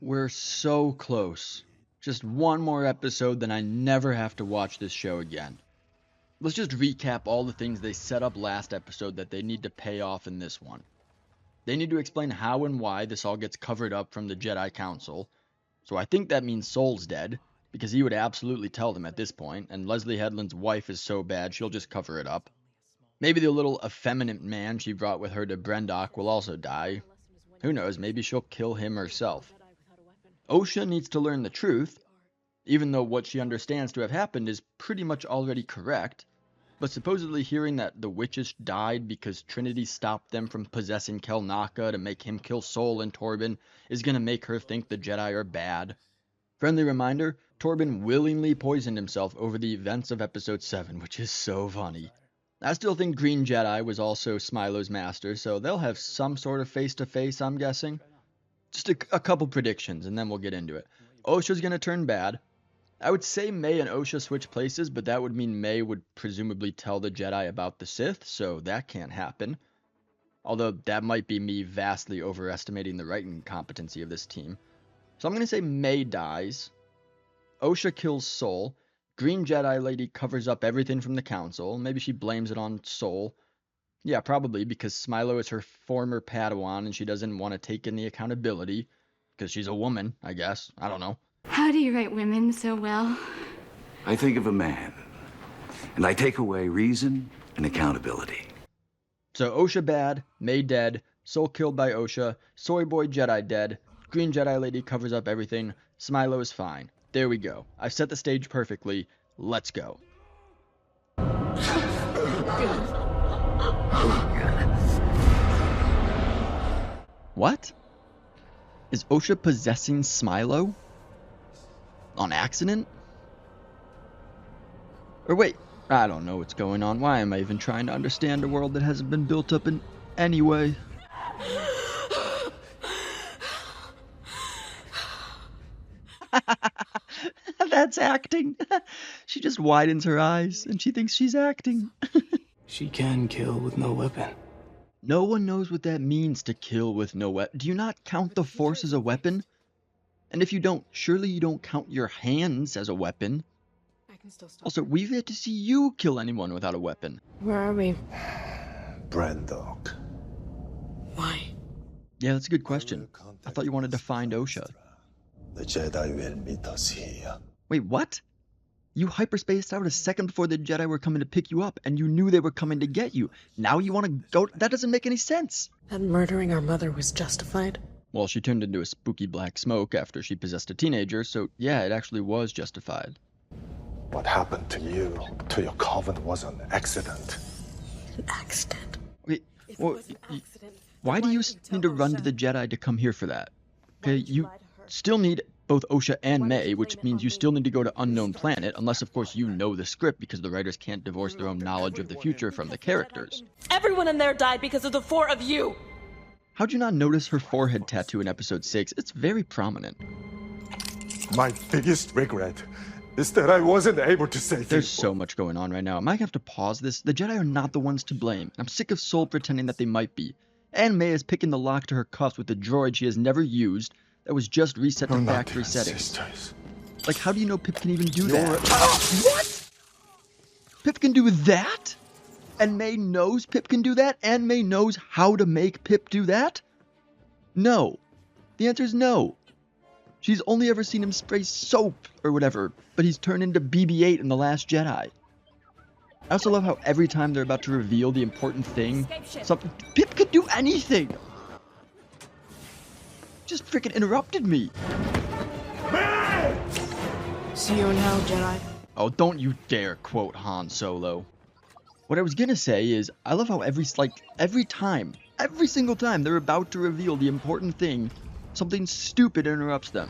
We're so close. Just one more episode, then I never have to watch this show again. Let's just recap all the things they set up last episode that they need to pay off in this one. They need to explain how and why this all gets covered up from the Jedi Council. So I think that means Soul's dead, because he would absolutely tell them at this point, and Leslie Headland's wife is so bad she'll just cover it up. Maybe the little effeminate man she brought with her to Brendok will also die. Who knows, maybe she'll kill him herself. Osha needs to learn the truth, even though what she understands to have happened is pretty much already correct. But supposedly hearing that the witches died because Trinity stopped them from possessing Kelnaka to make him kill Soul and Torben is going to make her think the Jedi are bad. Friendly reminder, Torben willingly poisoned himself over the events of Episode 7, which is so funny. I still think Green Jedi was also Smilo's master, so they'll have some sort of face-to-face, I'm guessing. Just a couple predictions, and then we'll get into it. Osha's going to turn bad. I would say May and Osha switch places, but that would mean May would presumably tell the Jedi about the Sith, so that can't happen. Although that might be me vastly overestimating the writing competency of this team. So I'm going to say May dies. Osha kills Soul. Green Jedi Lady covers up everything from the Council. Maybe she blames it on Soul. Yeah, probably, because Smilo is her former Padawan and she doesn't want to take in the accountability. Because she's a woman, I guess. I don't know. How do you write women so well? I think of a man, and I take away reason and accountability. So Osha bad, May dead, Soul killed by Osha, Soy Boy Jedi dead, Green Jedi Lady covers up everything, Smilo is fine. There we go. I've set the stage perfectly. Let's go. What? Is Osha possessing Smilo? On accident? Or wait, I don't know what's going on. Why am I even trying to understand a world that hasn't been built up in any way? That's acting. She just widens her eyes and she thinks she's acting. She can kill with no weapon. No one knows what that means to kill with no weapon. Do you not count the Force as a weapon? And if you don't, surely you don't count your hands as a weapon. Also, we've yet to see you kill anyone without a weapon. Where are we? Brendok. Why? Yeah, that's a good question. I thought you wanted to find Osha. The Jedi will meet us here. Wait, what? You hyperspaced out a second before the Jedi were coming to pick you up, and you knew they were coming to get you. Now you want to go? That doesn't make any sense. And murdering our mother was justified? Well, she turned into a spooky black smoke after she possessed a teenager, so yeah, it actually was justified. What happened to you, to your coven, was an accident. An accident? Wait, well, why do you need to run to the Jedi to come here for that? Okay, you still need both Osha and May, which means you still need to go to Unknown Planet, unless of course you know the script, because the writers can't divorce their own knowledge of the future from the characters. Everyone in there died because of the four of you! How'd you not notice her forehead tattoo in episode 6? It's very prominent. My biggest regret is that I wasn't able to save you. There's so much going on right now. I might have to pause this. The Jedi are not the ones to blame. I'm sick of Soul pretending that they might be. And May is picking the lock to her cuffs with a droid she has never used that was just reset to factory settings. Sisters. Like, how do you know Pip can even do that? What? Pip can do that? And May knows Pip can do that? And May knows how to make Pip do that? No. The answer is no. She's only ever seen him spray soap or whatever, but he's turned into BB-8 in The Last Jedi. I also love how every time they're about to reveal the important thing, Pip could do anything! Just freaking interrupted me. See you in hell, Jedi. Oh, don't you dare quote Han Solo. What I was gonna say is, I love how every single time they're about to reveal the important thing, something stupid interrupts them.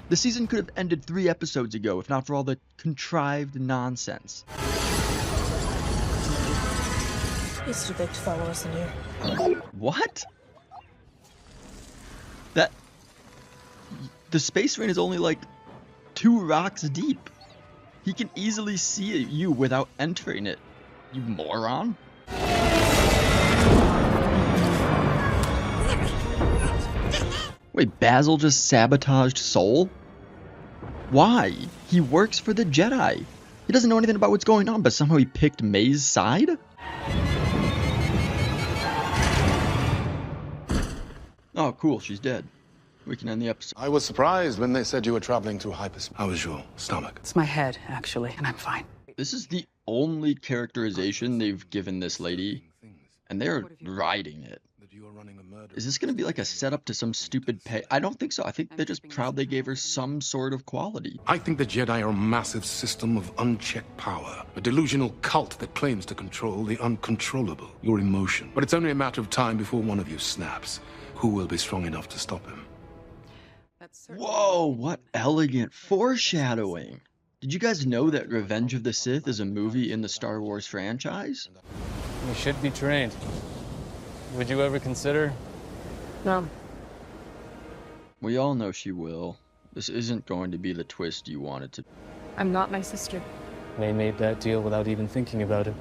The season could have ended 3 episodes ago if not for all the contrived nonsense. It's too big to follow us in here. What? The space rain is only like 2 rocks deep. He can easily see you without entering it. You moron. Wait, Basil just sabotaged Soul? Why? He works for the Jedi. He doesn't know anything about what's going on, but somehow he picked May's side? Oh, cool, she's dead. We can end the episode. I was surprised when they said you were traveling through hyperspace. How was your stomach? It's my head, actually, and I'm fine. This is the only characterization they've given this lady, and they're riding it. Is this going to be like a setup to some stupid pay? I don't think so. I think they're just proud they gave her some sort of quality. I think the Jedi are a massive system of unchecked power. A delusional cult that claims to control the uncontrollable, your emotion. But it's only a matter of time before one of you snaps. Who will be strong enough to stop him? Whoa, what elegant foreshadowing. Did you guys know that Revenge of the Sith is a movie in the Star Wars franchise? You should be trained. Would you ever consider? No. We all know she will. This isn't going to be the twist you wanted to. I'm not my sister. May made that deal without even thinking about it.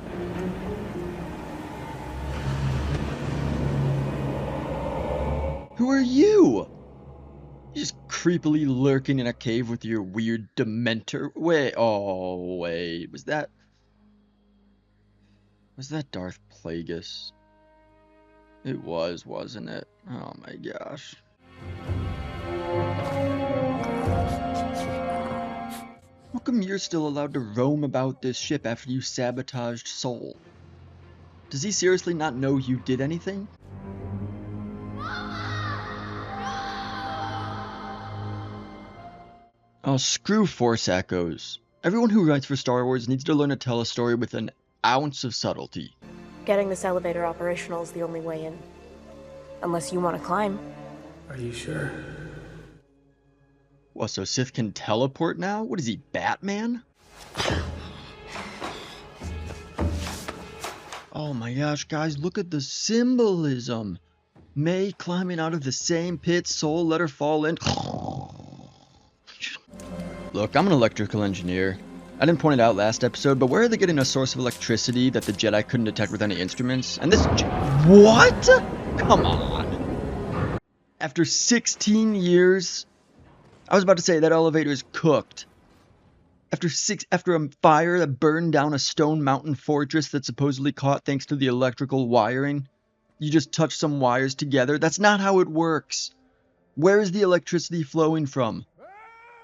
Who are you? You're just creepily lurking in a cave with your weird dementor. Wait, oh wait, was that Darth Plagueis? It was, wasn't it? Oh my gosh. How come you're still allowed to roam about this ship after you sabotaged Soul? Does he seriously not know you did anything? Oh, screw Force Echoes. Everyone who writes for Star Wars needs to learn to tell a story with an ounce of subtlety. Getting this elevator operational is the only way in. Unless you want to climb. Are you sure? Well, so Sith can teleport now? What is he, Batman? Oh my gosh, guys, look at the symbolism. May climbing out of the same pit, Soul let her fall in. Look, I'm an electrical engineer. I didn't point it out last episode, but where are they getting a source of electricity that the Jedi couldn't detect with any instruments? And this... What? Come on. After 16 years... I was about to say that elevator is cooked. After a fire that burned down a stone mountain fortress that supposedly caught thanks to the electrical wiring, you just touch some wires together. That's not how it works. Where is the electricity flowing from?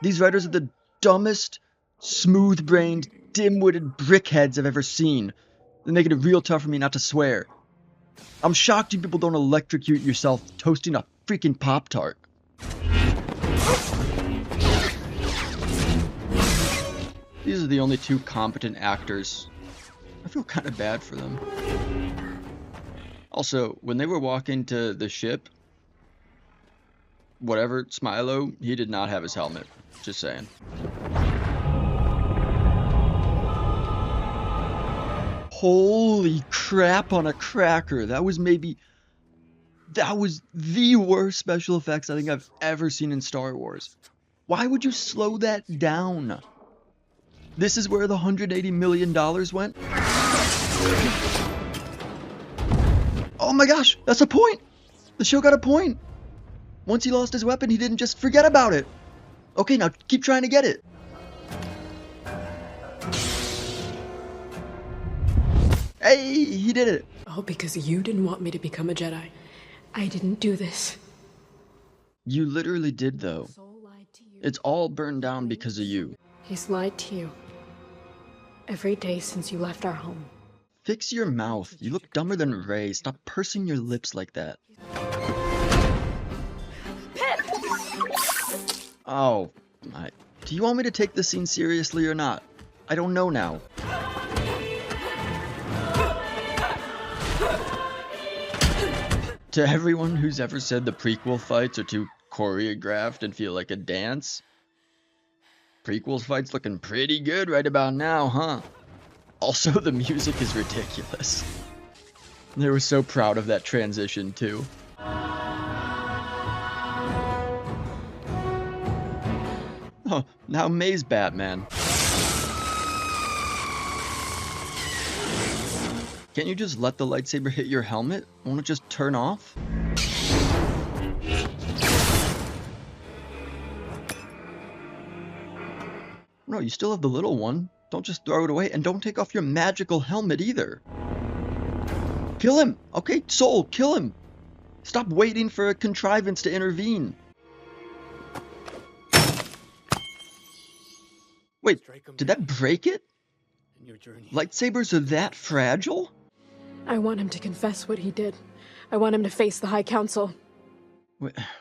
These writers are the dumbest, smooth-brained, dim-witted brickheads I've ever seen. They're making it real tough for me not to swear. I'm shocked you people don't electrocute yourself toasting a freaking Pop-Tart. These are the only two competent actors. I feel kind of bad for them. Also, when they were walking to the ship, whatever, Smilo, he did not have his helmet. Just saying. Holy crap on a cracker. That was the worst special effects I think I've ever seen in Star Wars. Why would you slow that down? This is where the $180 million went? Oh my gosh, that's a point! The show got a point! Once he lost his weapon, he didn't just forget about it. Okay, now keep trying to get it. Hey, he did it. Oh, because you didn't want me to become a Jedi. I didn't do this. You literally did, though. It's all burned down because of you. He's lied to you. Every day since you left our home. Fix your mouth. You look dumber than Rey. Stop pursing your lips like that. Oh, do you want me to take this scene seriously or not? I don't know now. To everyone who's ever said the prequel fights are too choreographed and feel like a dance, prequel fights looking pretty good right about now, huh? Also, the music is ridiculous. They were so proud of that transition, too. Oh, now May's Batman. Can't you just let the lightsaber hit your helmet? Won't it just turn off? No, you still have the little one. Don't just throw it away, and don't take off your magical helmet either. Kill him! Okay, Soul, kill him! Stop waiting for a contrivance to intervene. Wait, did that break it? Lightsabers are that fragile? I want him to confess what he did. I want him to face the High Council.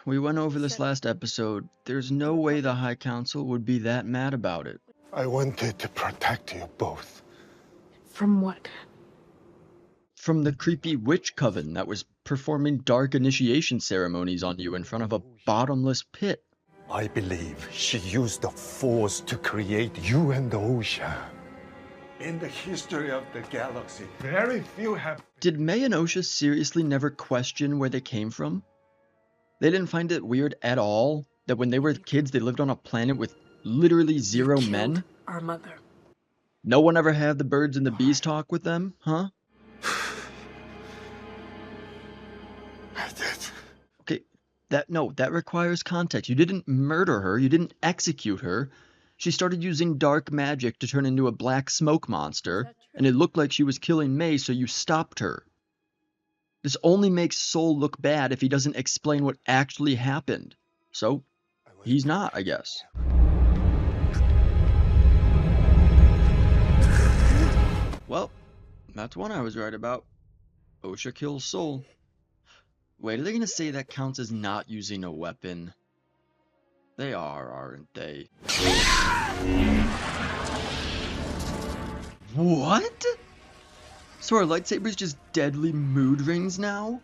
We went over this last episode. There's no way the High Council would be that mad about it. I wanted to protect you both. From what? From the creepy witch coven that was performing dark initiation ceremonies on you in front of a bottomless pit. I believe she used the Force to create you and Osha. In the history of the galaxy, very few have... Did May and Osha seriously never question where they came from? They didn't find it weird at all that when they were kids they lived on a planet with literally zero men? Our mother. No one ever had the birds and the bees talk with them, huh? I did. Okay, that requires context. You didn't murder her, you didn't execute her. She started using dark magic to turn into a black smoke monster, and it looked like she was killing May, so you stopped her. This only makes Soul look bad if he doesn't explain what actually happened. So, he's not, I guess. Well, that's one I was right about. Osha kills Soul. Wait, are they gonna say that counts as not using a weapon? They are, aren't they? What? So are lightsabers just deadly mood rings now?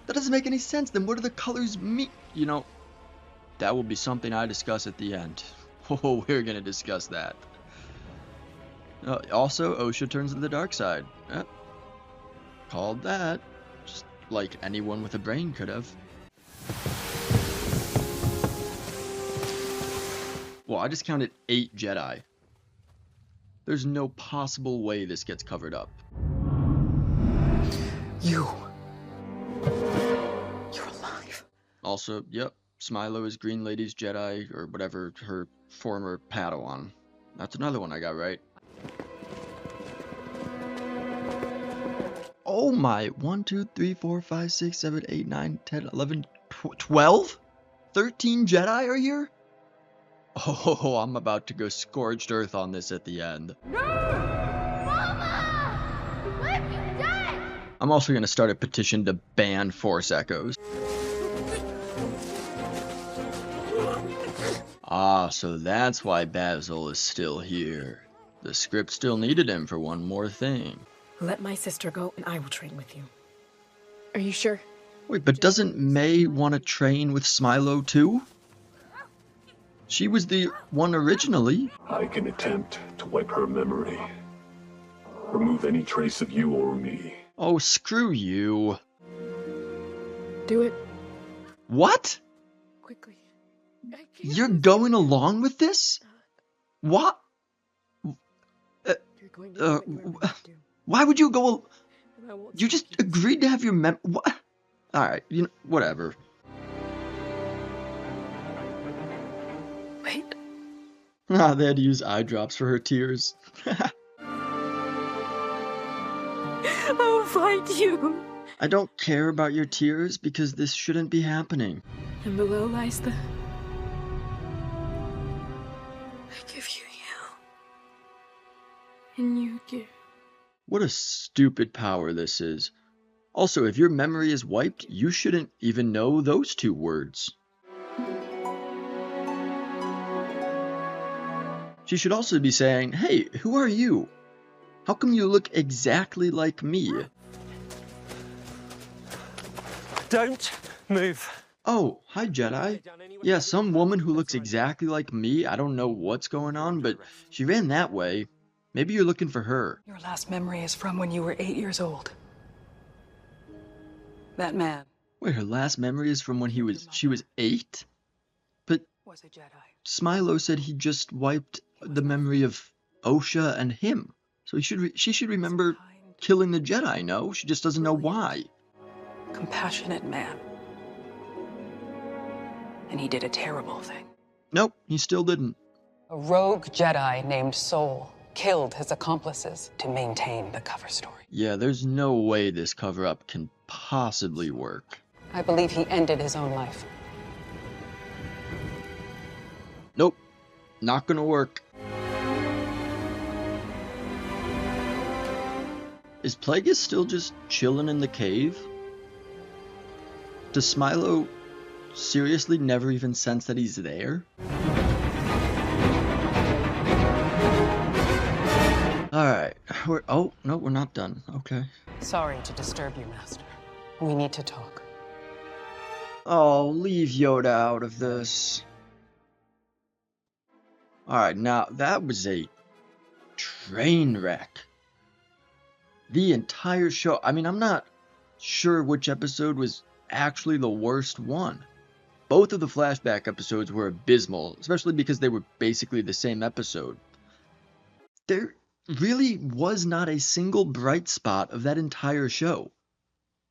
That doesn't make any sense. Then what do the colors mean? You know, that will be something I discuss at the end. Oh, we're gonna discuss that. Also, Osha turns to the dark side. Called that. Just like anyone with a brain could have. Well, I just counted 8 Jedi. There's no possible way this gets covered up. You're alive. Also, yep, Smilo is Green Lady's Jedi, or whatever her former Padawan. That's another one I got right. Oh my, 1, 2, 3, 4, 5, 6, 7, 8, 9, 10, 11, 12? 13 Jedi are here? Oh, I'm about to go scorched earth on this at the end. No! Mama! Let me die! I'm also going to start a petition to ban Force Echoes. Ah, so that's why Basil is still here. The script still needed him for one more thing. Let my sister go and I will train with you. Are you sure? Wait, but doesn't May want to train with Smilo too? She was the one originally. I can attempt to wipe her memory. Remove any trace of you or me. Oh, screw you. Do it. What? Quickly. You're going along with this? What? You're going to do what you are meant to do. Why would you go? And I won't You just agreed to have your what? Alright, you know, whatever. Wait. Ah, they had to use eye drops for her tears. I'll find you. I don't care about your tears because this shouldn't be happening. And below lies the... I give you you. And you give. What a stupid power this is. Also, if your memory is wiped, you shouldn't even know those 2 words. She should also be saying, hey, who are you? How come you look exactly like me? Don't move. Oh, hi Jedi. Yeah, some woman who looks exactly like me. I don't know what's going on, but she ran that way. Maybe you're looking for her. Your last memory is from when you were 8 years old. That man Wait, her last memory is from when she was 8? But was a Jedi. Smilo said he just wiped the memory of Osha and him. So she should remember killing the Jedi, no? She just doesn't know why. Compassionate man. And he did a terrible thing. Nope, he still didn't. A rogue Jedi named Soul killed his accomplices to maintain the cover story. Yeah, there's no way this cover-up can possibly work. I believe he ended his own life. Nope, not gonna work. Is Plagueis still just chilling in the cave? Does Smilo seriously never even sense that he's there? Alright, oh, no, we're not done. Okay. Sorry to disturb you, Master. We need to talk. Oh, leave Yoda out of this. Alright, now, that was a train wreck. The entire show, I mean, I'm not sure which episode was actually the worst one. Both of the flashback episodes were abysmal, especially because they were basically the same episode. There really was not a single bright spot of that entire show.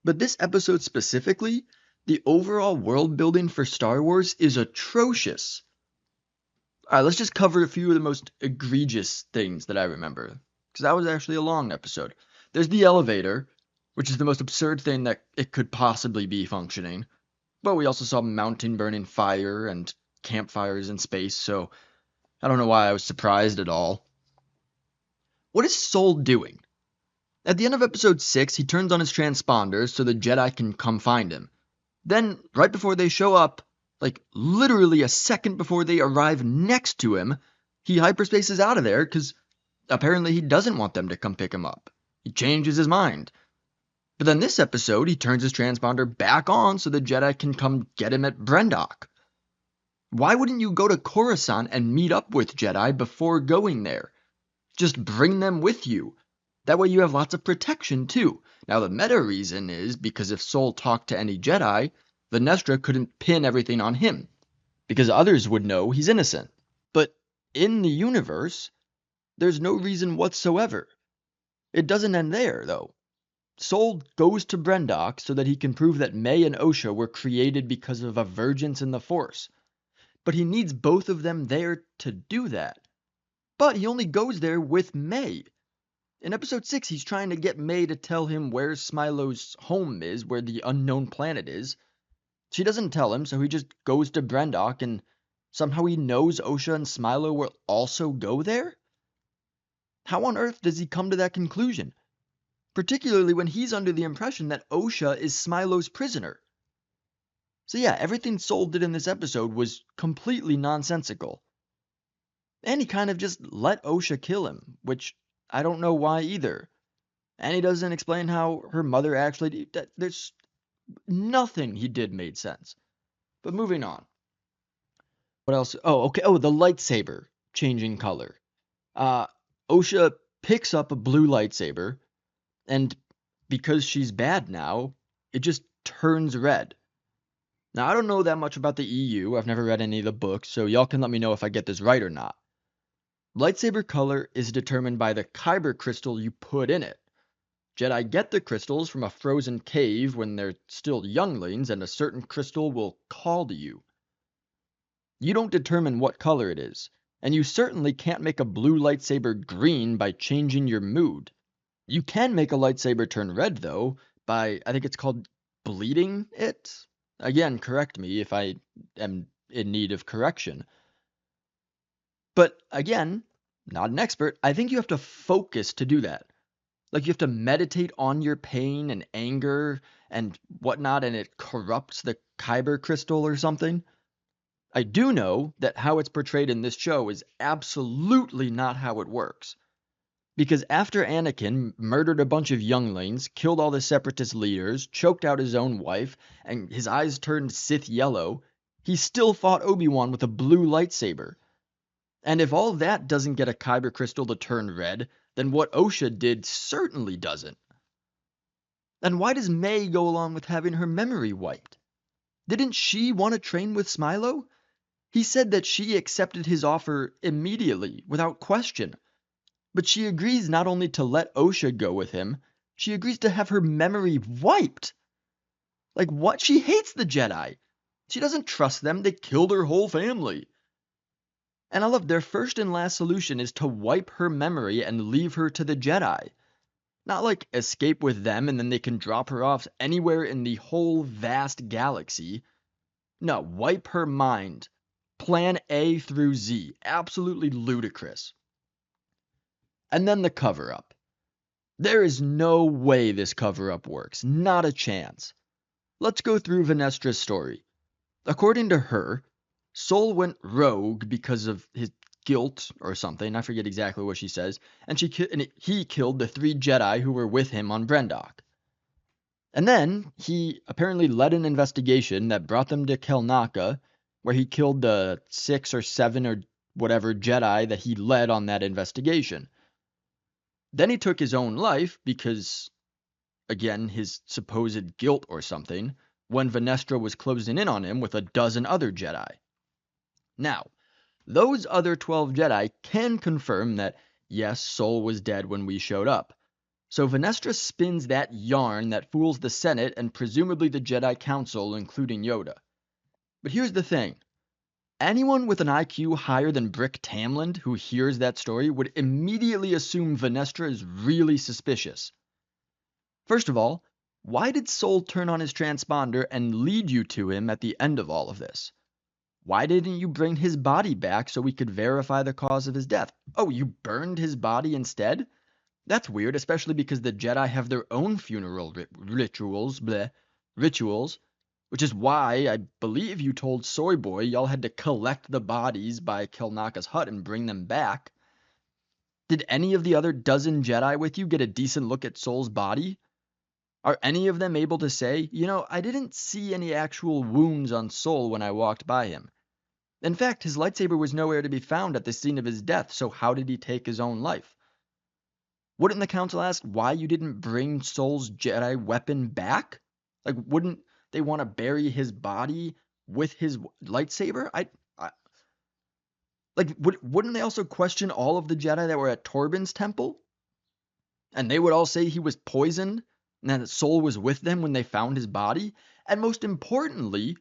But this episode specifically, the overall world building for Star Wars is atrocious. Alright, let's just cover a few of the most egregious things that I remember, because that was actually a long episode. There's the elevator, which is the most absurd thing that it could possibly be functioning. But we also saw mountain burning fire and campfires in space, so I don't know why I was surprised at all. What is Soul doing? At the end of episode 6, he turns on his transponders so the Jedi can come find him. Then, right before they show up, like literally a second before they arrive next to him, he hyperspaces out of there because apparently he doesn't want them to come pick him up. He changes his mind. But then this episode, he turns his transponder back on so the Jedi can come get him at Brendok. Why wouldn't you go to Coruscant and meet up with Jedi before going there? Just bring them with you. That way you have lots of protection too. Now the meta reason is because if Soul talked to any Jedi, the Nestra couldn't pin everything on him, because others would know he's innocent. But in the universe, there's no reason whatsoever. It doesn't end there, though. Soul goes to Brendok so that he can prove that May and Osha were created because of a divergence in the Force. But he needs both of them there to do that. But he only goes there with May. In episode 6, he's trying to get May to tell him where Smilo's home is, where the unknown planet is. She doesn't tell him, so he just goes to Brendok, and somehow he knows Osha and Smilo will also go there? How on earth does he come to that conclusion? Particularly when he's under the impression that Osha is Smilo's prisoner. So yeah, everything Soul did in this episode was completely nonsensical. And he kind of just let Osha kill him, which I don't know why either. And he doesn't explain how her mother actually... There's nothing he did made sense. But moving on. What else? Oh, okay. Oh, the lightsaber changing color. Osha picks up a blue lightsaber, and because she's bad now, it just turns red. Now, I don't know that much about the EU. I've never read any of the books, so y'all can let me know if I get this right or not. Lightsaber color is determined by the kyber crystal you put in it. Jedi get the crystals from a frozen cave when they're still younglings, and a certain crystal will call to you. You don't determine what color it is, and you certainly can't make a blue lightsaber green by changing your mood. You can make a lightsaber turn red, though, by, I think it's called bleeding it? Again, correct me if I am in need of correction. But again, not an expert, I think you have to focus to do that. Like you have to meditate on your pain and anger and whatnot, and it corrupts the kyber crystal or something. I do know that how it's portrayed in this show is absolutely not how it works. Because after Anakin murdered a bunch of younglings, killed all the separatist leaders, choked out his own wife, and his eyes turned Sith yellow, he still fought Obi-Wan with a blue lightsaber. And if all that doesn't get a kyber crystal to turn red, then what Osha did certainly doesn't. And why does May go along with having her memory wiped? Didn't she want to train with Smilo? He said that she accepted his offer immediately, without question. But she agrees not only to let Osha go with him, she agrees to have her memory wiped. Like what? She hates the Jedi. She doesn't trust them. They killed her whole family. And I love their first and last solution is to wipe her memory and leave her to the Jedi. Not like escape with them and then they can drop her off anywhere in the whole vast galaxy. No, wipe her mind. Plan A through Z. Absolutely ludicrous. And then the cover-up. There is no way this cover-up works. Not a chance. Let's go through Venestra's story. According to her, Sol went rogue because of his guilt or something. I forget exactly what she says. And he killed the 3 Jedi who were with him on Brendok. And then he apparently led an investigation that brought them to Kelnaka, where he killed the 6 or 7 or whatever Jedi that he led on that investigation. Then he took his own life because, again, his supposed guilt or something, when Venestra was closing in on him with a dozen other Jedi. Now, those other 12 Jedi can confirm that, yes, Sol was dead when we showed up. So Venestra spins that yarn that fools the Senate and presumably the Jedi Council, including Yoda. But here's the thing. Anyone with an IQ higher than Brick Tamland who hears that story would immediately assume Venestra is really suspicious. First of all, why did Sol turn on his transponder and lead you to him at the end of all of this? Why didn't you bring his body back so we could verify the cause of his death? Oh, you burned his body instead? That's weird, especially because the Jedi have their own funeral rituals, which is why I believe you told Soy Boy y'all had to collect the bodies by Kelnaka's hut and bring them back. Did any of the other dozen Jedi with you get a decent look at Sol's body? Are any of them able to say, I didn't see any actual wounds on Sol when I walked by him? In fact, his lightsaber was nowhere to be found at the scene of his death, so how did he take his own life? Wouldn't the council ask why you didn't bring Sol's Jedi weapon back? Like, wouldn't they want to bury his body with his lightsaber? Wouldn't they also question all of the Jedi that were at Torben's temple? And they would all say he was poisoned and that Sol was with them when they found his body? And most importantly,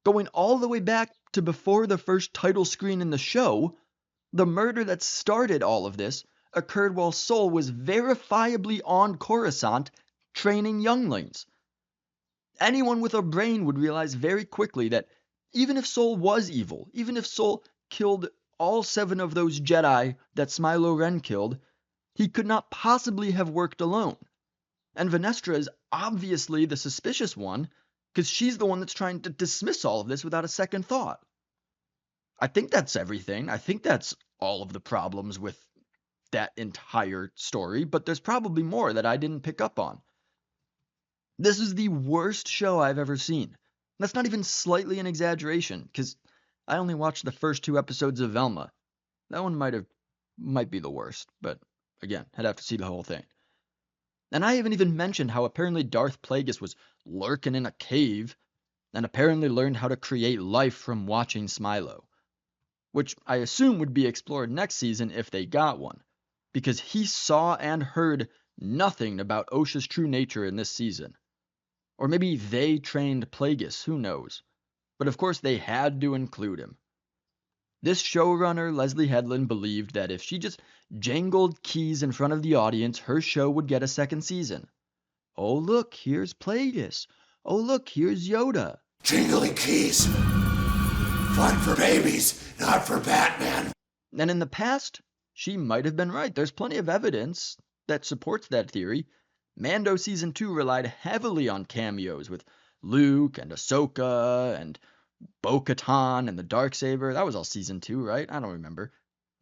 going all the way back to before the first title screen in the show, the murder that started all of this occurred while Sol was verifiably on Coruscant training younglings. Anyone with a brain would realize very quickly that even if Sol was evil, even if Sol killed all 7 of those Jedi that Smilo Ren killed, he could not possibly have worked alone. And Venestra is obviously the suspicious one, because she's the one that's trying to dismiss all of this without a second thought. I think that's everything. I think that's all of the problems with that entire story, but there's probably more that I didn't pick up on. This is the worst show I've ever seen. That's not even slightly an exaggeration, because I only watched the first 2 episodes of Velma. That one might be the worst, but again, I'd have to see the whole thing. And I haven't even mentioned how apparently Darth Plagueis was lurking in a cave and apparently learned how to create life from watching Smilo, which I assume would be explored next season if they got one, because he saw and heard nothing about Osha's true nature in this season. Or maybe they trained Plagueis, who knows? But of course they had to include him. This showrunner, Leslie Headland, believed that if she just jangled keys in front of the audience, her show would get a second season. Oh look, here's Plagueis. Oh look, here's Yoda. Jingling keys. Fun for babies, not for Batman. And in the past, she might have been right. There's plenty of evidence that supports that theory. Mando Season 2 relied heavily on cameos with Luke and Ahsoka and Bo-Katan and the Darksaber. That was all Season 2, right? I don't remember.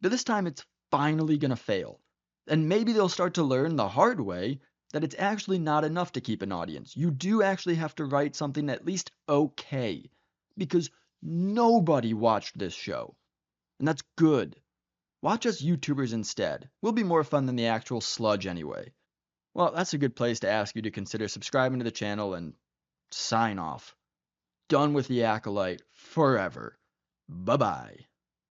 But this time it's finally going to fail. And maybe they'll start to learn the hard way that it's actually not enough to keep an audience. You do actually have to write something at least okay. Because nobody watched this show. And that's good. Watch us YouTubers instead. We'll be more fun than the actual sludge anyway. Well, that's a good place to ask you to consider subscribing to the channel and sign off. Done with the Acolyte forever. Bye-bye.